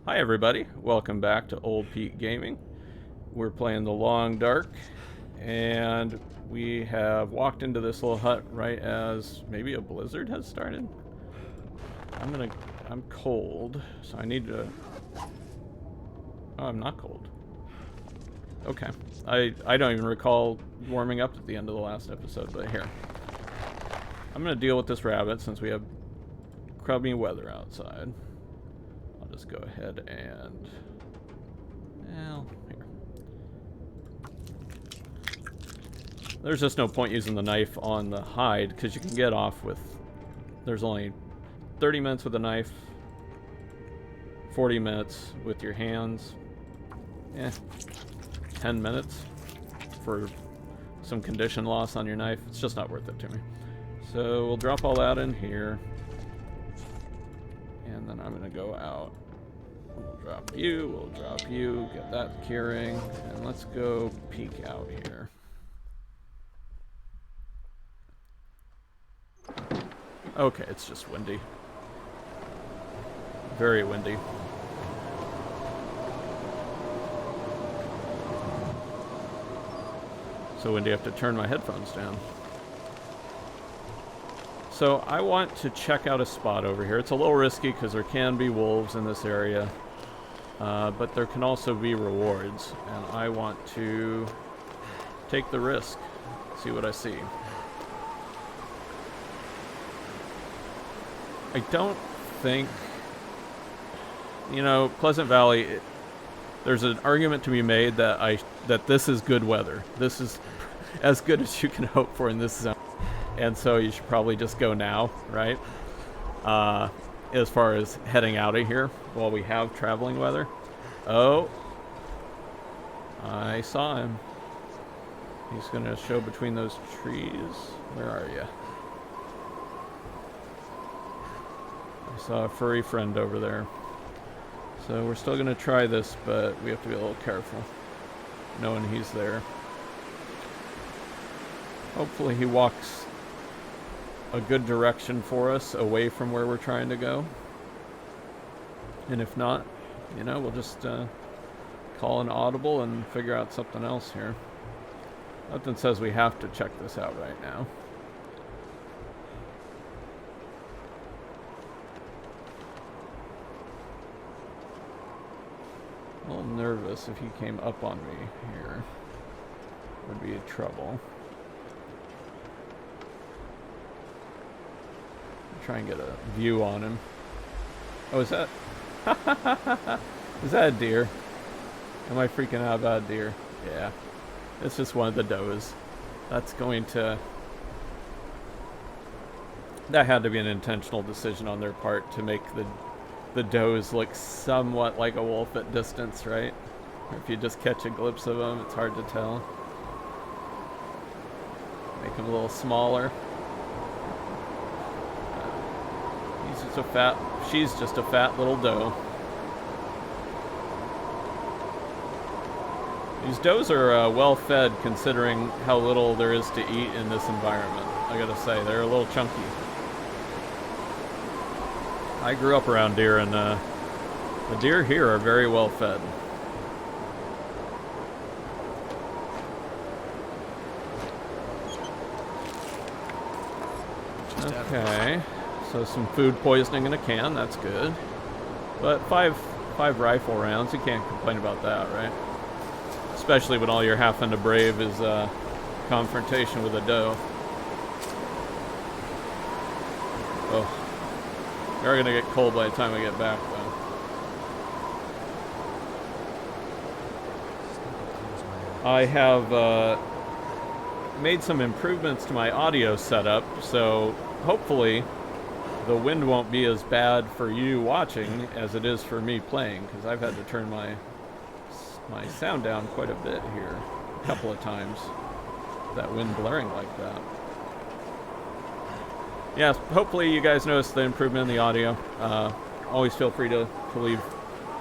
Hi everybody, welcome back to Old Pete Gaming. We're playing the Long Dark, and we have walked into this little hut right as maybe a blizzard has started. I'm cold, so I need to... Oh, I'm not cold. Okay. I don't even recall warming up at the end of the last episode, but here. I'm gonna deal with this rabbit since we have crummy weather outside. I'll just go ahead and... Well, here. There's just no point using the knife on the hide, because you can get off with... There's only 30 minutes with a knife, 40 minutes with your hands, 10 minutes for some condition loss on your knife. It's just not worth it to me. So we'll drop all that in here. And then I'm going to go out. We'll drop you, get that curing, and let's go peek out here. Okay, it's just windy. Very windy. So windy I have to turn my headphones down. So I want to check out a spot over here. It's a little risky because there can be wolves in this area, but there can also be rewards, and I want to take the risk, see what I see. I don't think, you know, Pleasant Valley, there's an argument to be made that this is good weather. This is as good as you can hope for in this zone. And so you should probably just go now, right? As far as heading out of here while we have traveling weather. Oh, I saw him. He's going to show between those trees. Where are you? I saw a furry friend over there. So we're still going to try this, but we have to be a little careful, knowing he's there. Hopefully he walks a good direction for us away from where we're trying to go. And if not, you know, we'll just call an audible and figure out something else here. Nothing says we have to check this out right now. A little nervous if he came up on me here. Would be trouble. Try and get a view on him. Oh, is that... Is that a deer? Am I freaking out about a deer? Yeah. It's just one of the does. That's going to... That had to be an intentional decision on their part to make the does look somewhat like a wolf at distance, right? If you just catch a glimpse of them, it's hard to tell. Make them a little smaller. She's just a fat little doe. These does are well fed considering how little there is to eat in this environment. I gotta say, they're a little chunky. I grew up around deer, and the deer here are very well fed. Okay. So some food poisoning in a can, that's good. But five rifle rounds, you can't complain about that, right? Especially when all you're having to brave is confrontation with a doe. Oh, we're gonna get cold by the time we get back, though. I have made some improvements to my audio setup, so hopefully the wind won't be as bad for you watching as it is for me playing, because I've had to turn my sound down quite a bit here a couple of times. That wind blaring like that. Yeah, hopefully you guys notice the improvement in the audio. Always feel free to leave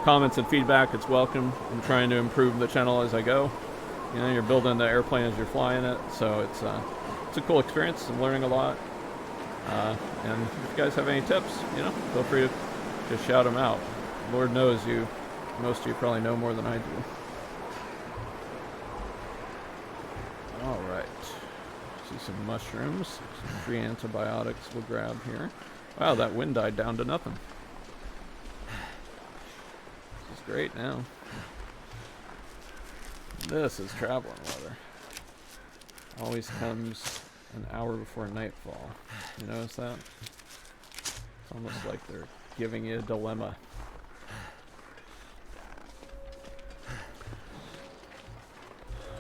comments and feedback. It's welcome. I'm trying to improve the channel as I go. You know, you're building the airplane as you're flying it, so it's a cool experience. I'm learning a lot. And if you guys have any tips, you know, feel free to just shout them out. Lord knows most of you probably know more than I do. All right. See some mushrooms, some free antibiotics we'll grab here. Wow, that wind died down to nothing. This is great now. This is traveling weather. Always comes an hour before nightfall. You notice that? It's almost like they're giving you a dilemma.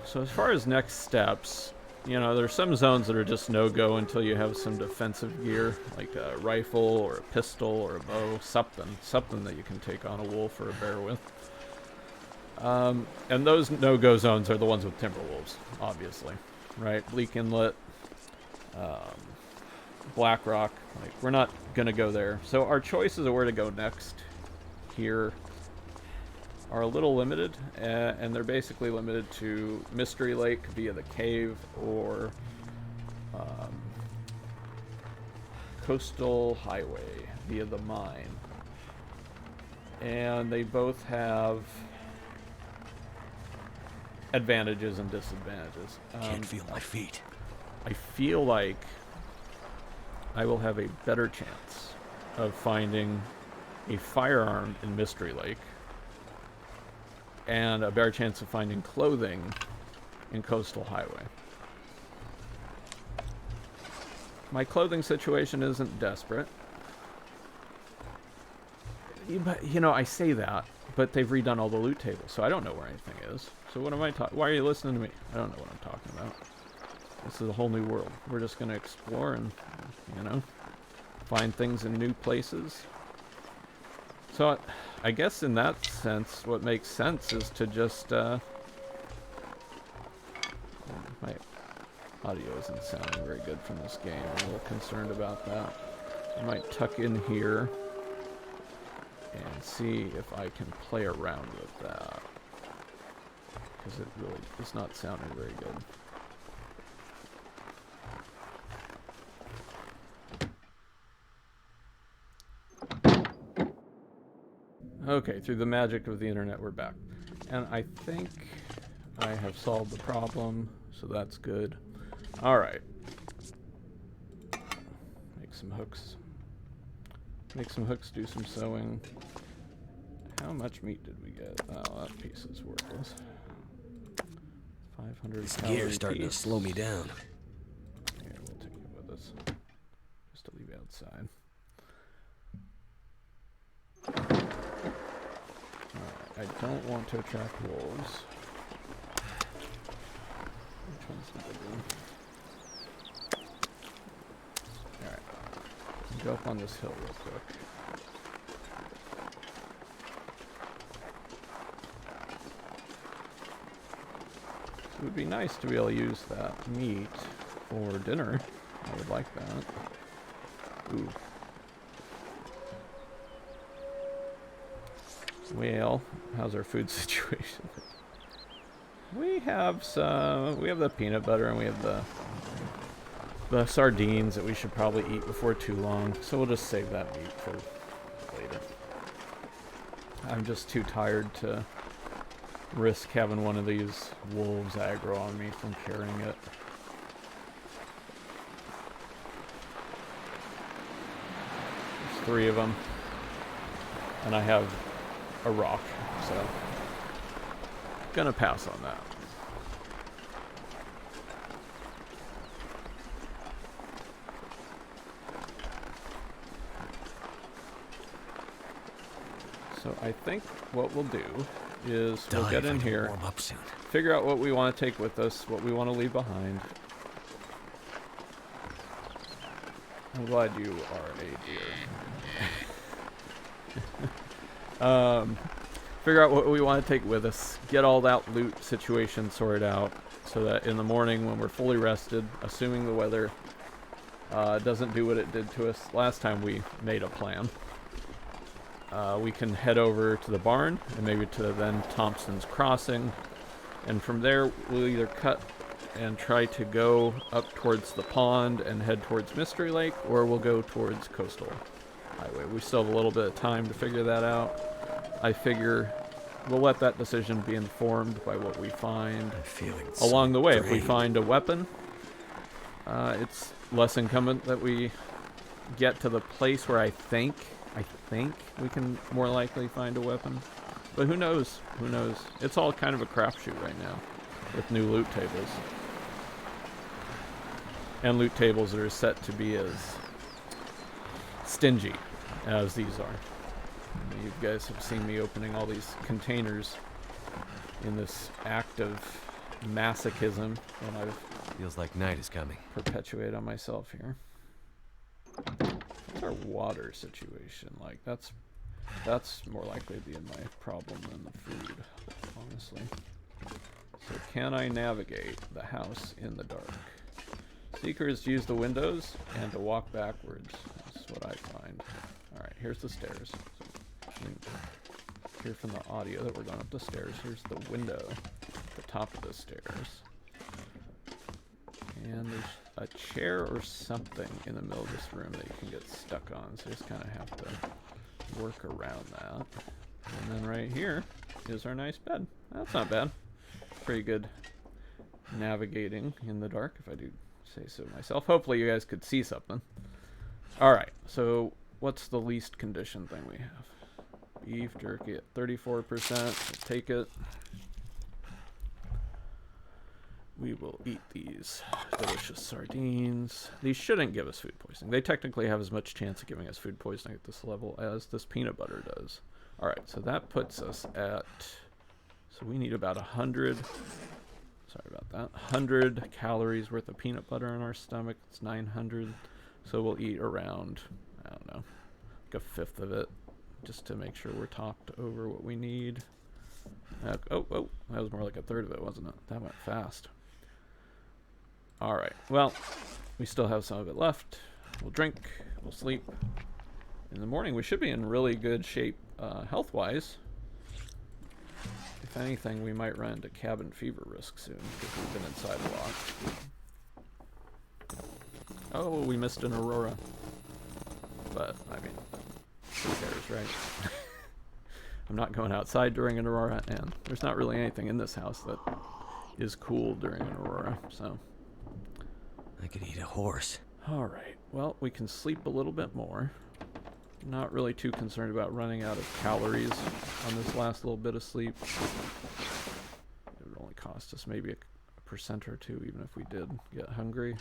So as far as next steps, you know, there's some zones that are just no-go until you have some defensive gear, like a rifle or a pistol or a bow, something that you can take on a wolf or a bear with. And those no-go zones are the ones with timber wolves, obviously, right? Bleak Inlet, Black Rock, like, we're not gonna go there. So our choices of where to go next here are a little limited, and they're basically limited to Mystery Lake via the cave or Coastal Highway via the mine. And they both have advantages and disadvantages. Can't feel my feet. I feel like I will have a better chance of finding a firearm in Mystery Lake and a better chance of finding clothing in Coastal Highway. My clothing situation isn't desperate. But, you know, I say that, but they've redone all the loot tables, so I don't know where anything is. So what am I talking? Why are you listening to me? I don't know what I'm talking about. This is a whole new world. We're just going to explore and, you know, find things in new places. So I guess in that sense, what makes sense is to just, my audio isn't sounding very good from this game. I'm a little concerned about that. I might tuck in here and see if I can play around with that, because it really is not sounding very good. Okay, through the magic of the internet, we're back. And I think I have solved the problem, so that's good. Alright. Make some hooks. Make some hooks, do some sewing. How much meat did we get? Oh, that piece is worthless. 500 This gear's starting to slow me down. Here, we'll take it with us. Just to leave outside. Alright, I don't want to attract wolves. Which one's the big one? Alright. Go up on this hill real quick. It would be nice to be able to use that meat for dinner. I would like that. Ooh. Well, how's our food situation? We have the peanut butter and we have the sardines that we should probably eat before too long. So we'll just save that meat for later. I'm just too tired to risk having one of these wolves aggro on me from carrying it. There's 3 of them. And I have a rock, so gonna pass on that. So I think what we'll do is we'll get in here, warm up soon. figure out what we want to take with us, what we want to leave behind. I'm glad you are a deer. Figure out what we want to take with us, get all that loot situation sorted out, so that in the morning when we're fully rested, assuming the weather doesn't do what it did to us last time we made a plan, we can head over to the barn and maybe to then Thompson's Crossing, and from there we'll either cut and try to go up towards the pond and head towards Mystery Lake, or we'll go towards Coastal Highway. We still have a little bit of time to figure that out. I figure we'll let that decision be informed by what we find I'm feeling along the way. If we drained. find a weapon, it's less incumbent that we get to the place where I think we can more likely find a weapon. But who knows? Who knows? It's all kind of a crapshoot right now with new loot tables. And loot tables that are set to be as stingy as these are. You guys have seen me opening all these containers in this act of masochism that I've Feels like night is coming. perpetuated on myself here. What's our water situation like? That's more likely to be my problem than the food, honestly. So can I navigate the house in the dark? Seekers use the windows and to walk backwards. That's what I find. Alright, here's the stairs. So you can hear from the audio that we're going up the stairs. Here's the window at the top of the stairs. And there's a chair or something in the middle of this room that you can get stuck on. So you just kind of have to work around that. And then right here is our nice bed. That's not bad. Pretty good navigating in the dark, if I do say so myself. Hopefully you guys could see something. Alright, so what's the least condition thing we have? Beef jerky at 34%. We'll take it. We will eat these delicious sardines. These shouldn't give us food poisoning. They technically have as much chance of giving us food poisoning at this level as this peanut butter does. Alright, so that puts us at... So we need about 100... Sorry about that. 100 calories worth of peanut butter in our stomach. It's 900. So we'll eat around, I don't know, like a fifth of it, just to make sure we're topped over what we need. Oh, that was more like a third of it, wasn't it? That went fast. Alright, well, we still have some of it left. We'll drink, we'll sleep. In the morning, we should be in really good shape health-wise. If anything, we might run into cabin fever risk soon, because we've been inside a lot. Oh, we missed an aurora. But, I mean, who cares, right? I'm not going outside during an aurora, and there's not really anything in this house that is cool during an aurora, so... I could eat a horse. Alright, well, we can sleep a little bit more. Not really too concerned about running out of calories on this last little bit of sleep. It would only cost us maybe a percent or two, even if we did get hungry.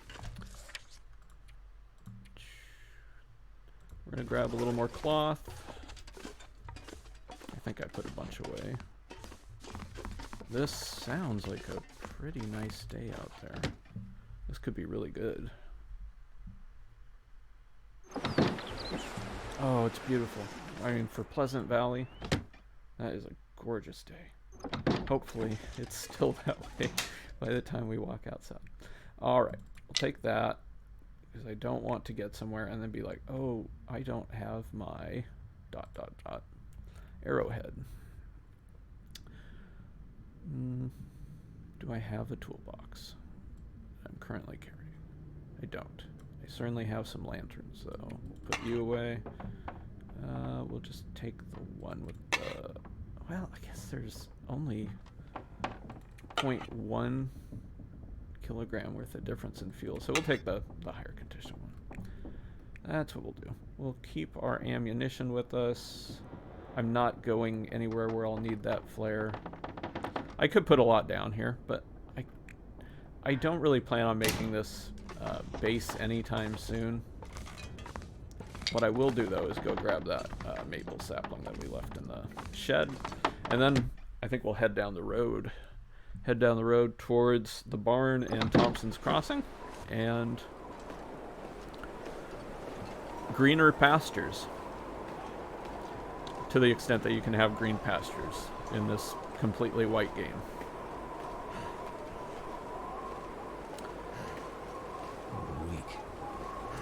We're going to grab a little more cloth. I think I put a bunch away. This sounds like a pretty nice day out there. This could be really good. Oh, it's beautiful. I mean, for Pleasant Valley, that is a gorgeous day. Hopefully, it's still that way by the time we walk outside. Alright, we'll take that, because I don't want to get somewhere and then be like, oh, I don't have my ... arrowhead. Do I have a toolbox I'm currently carrying? I don't. I certainly have some lanterns, though. We'll put you away. We'll just take the one with the... Well, I guess there's only 0.1 kilogram worth of difference in fuel, so we'll take the higher condition one. That's what we'll do. We'll keep our ammunition with us. I'm not going anywhere where I'll need that flare. I could put a lot down here, but I don't really plan on making this base anytime soon. What I will do, though, is go grab that maple sapling that we left in the shed, and then I think we'll head down the road. Head down the road towards the barn and Thompson's Crossing, and greener pastures. To the extent that you can have green pastures in this completely white game.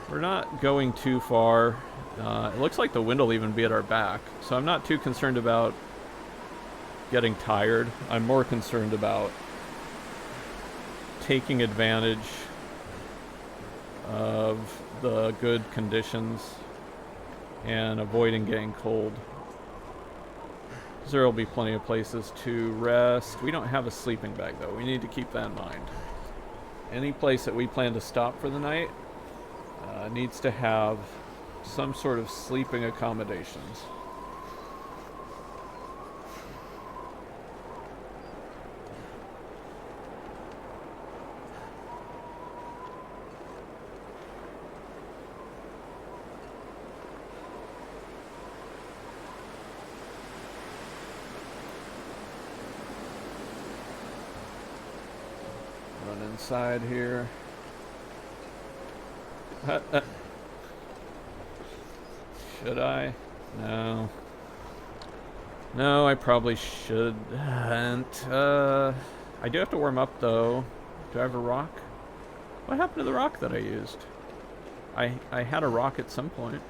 We're not going too far. It looks like the wind will even be at our back, so I'm not too concerned about getting tired. I'm more concerned about taking advantage of the good conditions and avoiding getting cold. There will be plenty of places to rest. We don't have a sleeping bag, though. We need to keep that in mind. Any place that we plan to stop for the night needs to have some sort of sleeping accommodations. Inside here. Should I? No. No, I probably shouldn't. I do have to warm up though. Do I have a rock? What happened to the rock that I used? I had a rock at some point.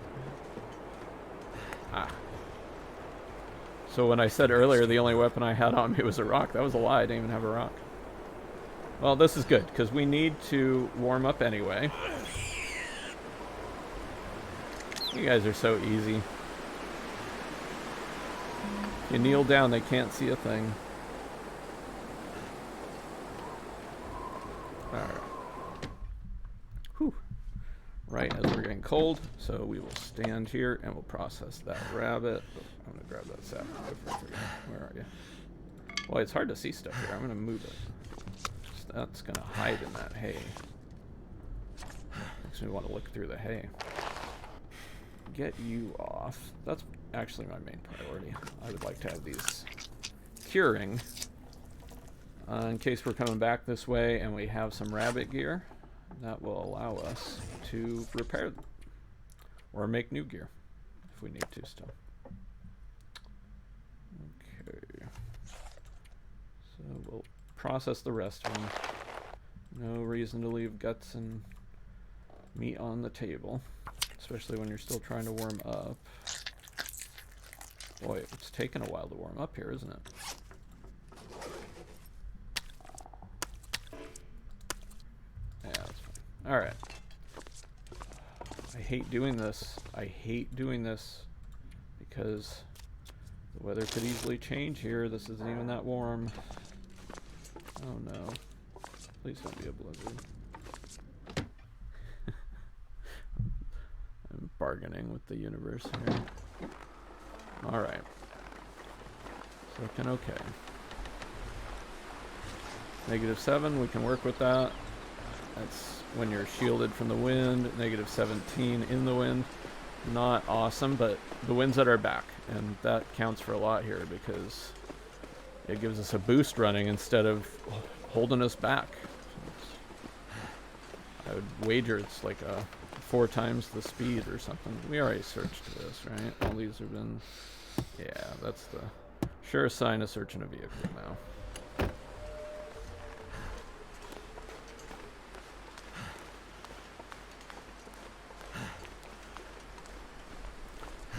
Ah. So when I said earlier the only weapon I had on me was a rock, that was a lie. I didn't even have a rock. Well, this is good, because we need to warm up anyway. You guys are so easy. If you kneel down, they can't see a thing. Alright. Whew. Right, as we're getting cold, so we will stand here and we'll process that rabbit. I'm going to grab that sap. Where are you? Boy, it's hard to see stuff here. I'm going to move it. That's going to hide in that hay. Makes me want to look through the hay. Get you off. That's actually my main priority. I would like to have these curing in case we're coming back this way and we have some rabbit gear. That will allow us to repair them or make new gear if we need to still. Okay. So we'll process the rest of them. No reason to leave guts and meat on the table, especially when you're still trying to warm up. Boy, it's taken a while to warm up here, isn't it? Yeah, that's fine. Alright. I hate doing this. I hate doing this because the weather could easily change here. This isn't even that warm. Oh no. Please don't be a blizzard. I'm bargaining with the universe here. Alright. So looking okay. -7, we can work with that. That's when you're shielded from the wind. -17 in the wind. Not awesome, but the winds at our back. And that counts for a lot here because it gives us a boost running instead of holding us back. I would wager it's like 4 times the speed or something. We already searched this, right? All these have been... Yeah, that's the sure sign of searching a vehicle now.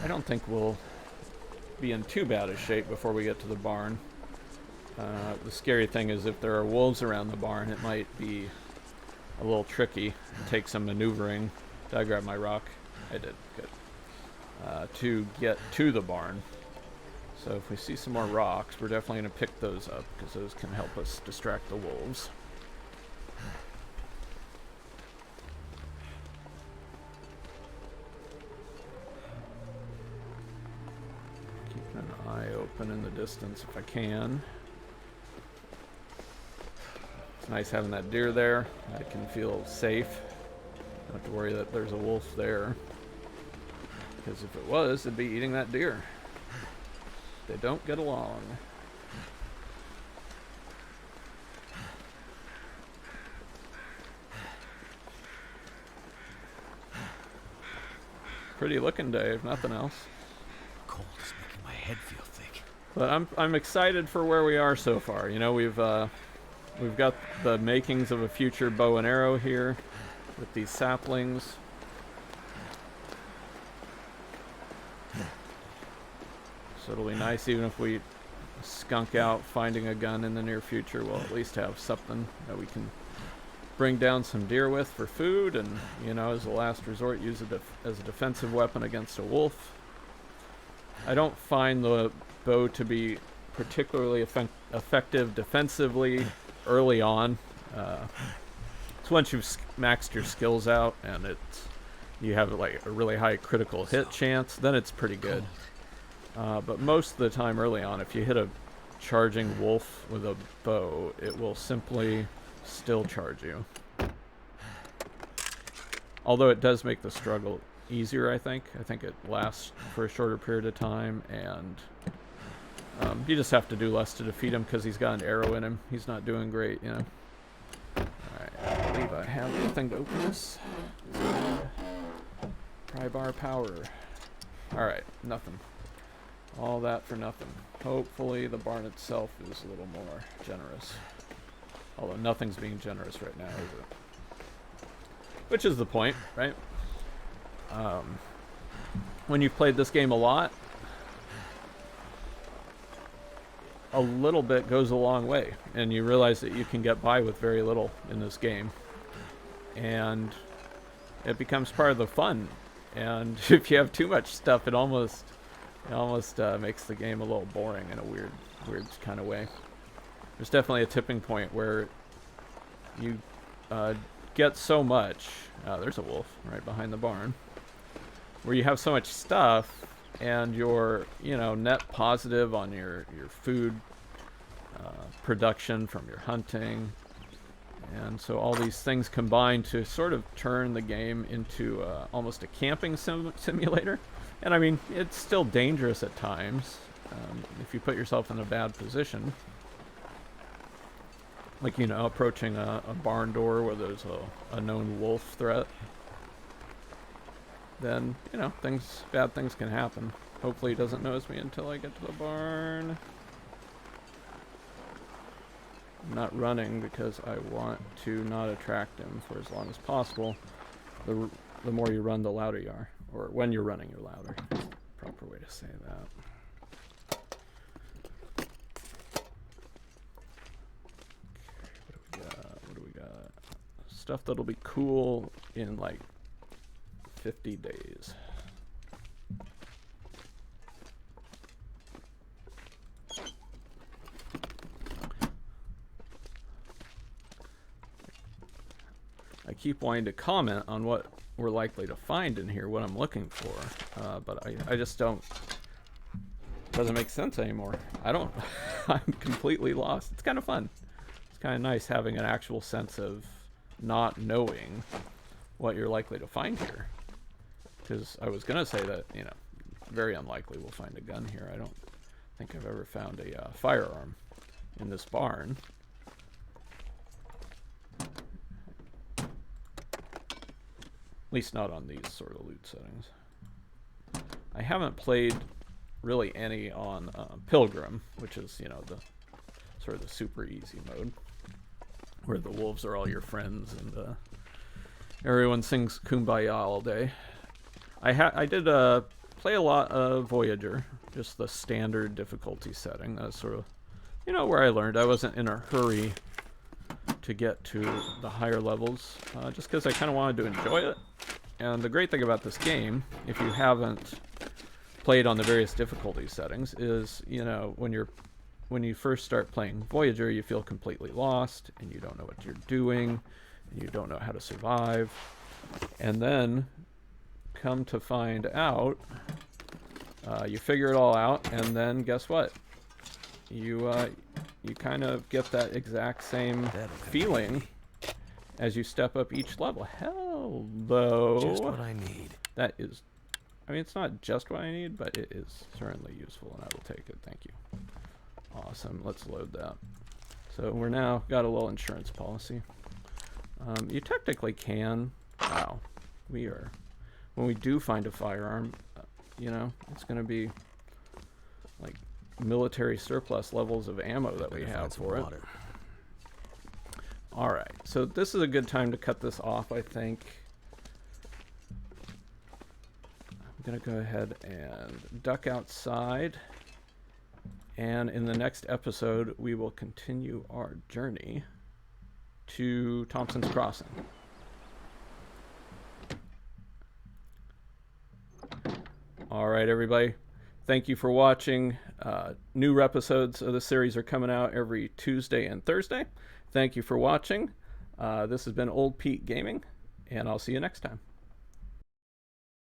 I don't think we'll be in too bad a shape before we get to the barn. The scary thing is if there are wolves around the barn, it might be a little tricky. Take some maneuvering. Did I grab my rock? I did. Good. To get to the barn. So if we see some more rocks, we're definitely going to pick those up because those can help us distract the wolves. Keeping an eye open in the distance if I can. It's nice having that deer there. I can feel safe. Don't have to worry that there's a wolf there. Because if it was, it'd be eating that deer. They don't get along. Pretty looking day, if nothing else. Cold is making my head feel thick. But I'm excited for where we are so far. You know, we've got the makings of a future bow and arrow here with these saplings. So it'll be nice even if we skunk out finding a gun in the near future. We'll at least have something that we can bring down some deer with for food and, you know, as a last resort, use it as a defensive weapon against a wolf. I don't find the bow to be particularly effective defensively early on. So once you've maxed your skills out and you have like a really high critical hit chance, then it's pretty good. But most of the time early on, if you hit a charging wolf with a bow, it will simply still charge you. Although it does make the struggle easier, I think. I think it lasts for a shorter period of time, and you just have to do less to defeat him because he's got an arrow in him. He's not doing great, you know. Alright, I believe I have the thing to open this. Pry bar power. Alright, nothing. All that for nothing. Hopefully the barn itself is a little more generous. Although nothing's being generous right now, is it? Which is the point, right? When you've played this game a lot, a little bit goes a long way, and you realize that you can get by with very little in this game, and it becomes part of the fun. And if you have too much stuff, it almost makes the game a little boring in a weird kind of way. There's definitely a tipping point where you get so much. There's a wolf right behind the barn. Where you have so much stuff, and you're net positive on your food production from your hunting, and so all these things combine to sort of turn the game into almost a camping simulator. And I mean, it's still dangerous at times if you put yourself in a bad position, like approaching a barn door where there's a known wolf threat. Then bad things can happen. Hopefully he doesn't notice me until I get to the barn. I'm not running because I want to not attract him for as long as possible. The more you run, the louder you are. Or when you're running, you're louder. That's the proper way to say that. Okay, what do we got? Stuff that'll be cool in like 50 days. I keep wanting to comment on what we're likely to find in here, what I'm looking for, but I just don't. Doesn't make sense anymore. I'm completely lost. It's kind of fun. It's kind of nice having an actual sense of not knowing what you're likely to find here. Because I was going to say that, very unlikely we'll find a gun here. I don't think I've ever found a firearm in this barn. At least not on these sort of loot settings. I haven't played really any on Pilgrim, which is, the sort of the super easy mode, where the wolves are all your friends and everyone sings Kumbaya all day. I did play a lot of Voyager, just the standard difficulty setting. That's sort of, where I learned. I wasn't in a hurry to get to the higher levels, just because I kind of wanted to enjoy it. And the great thing about this game, if you haven't played on the various difficulty settings, is when you first start playing Voyager, you feel completely lost and you don't know what you're doing and you don't know how to survive. And then come to find out, you figure it all out, and then guess what? You kind of get that exact same feeling as you step up each level. Hello. Just what I need. That is, it's not just what I need, but it is certainly useful, and I will take it. Thank you. Awesome. Let's load that. So we're now got a little insurance policy. You technically can. Wow. When we do find a firearm, it's going to be like military surplus levels of ammo that we have for it. All right, so this is a good time to cut this off, I think. I'm going to go ahead and duck outside. And in the next episode, we will continue our journey to Thompson's Crossing. All right, everybody. Thank you for watching. New episodes of the series are coming out every Tuesday and Thursday. Thank you for watching. This has been Old Pete Gaming, and I'll see you next time.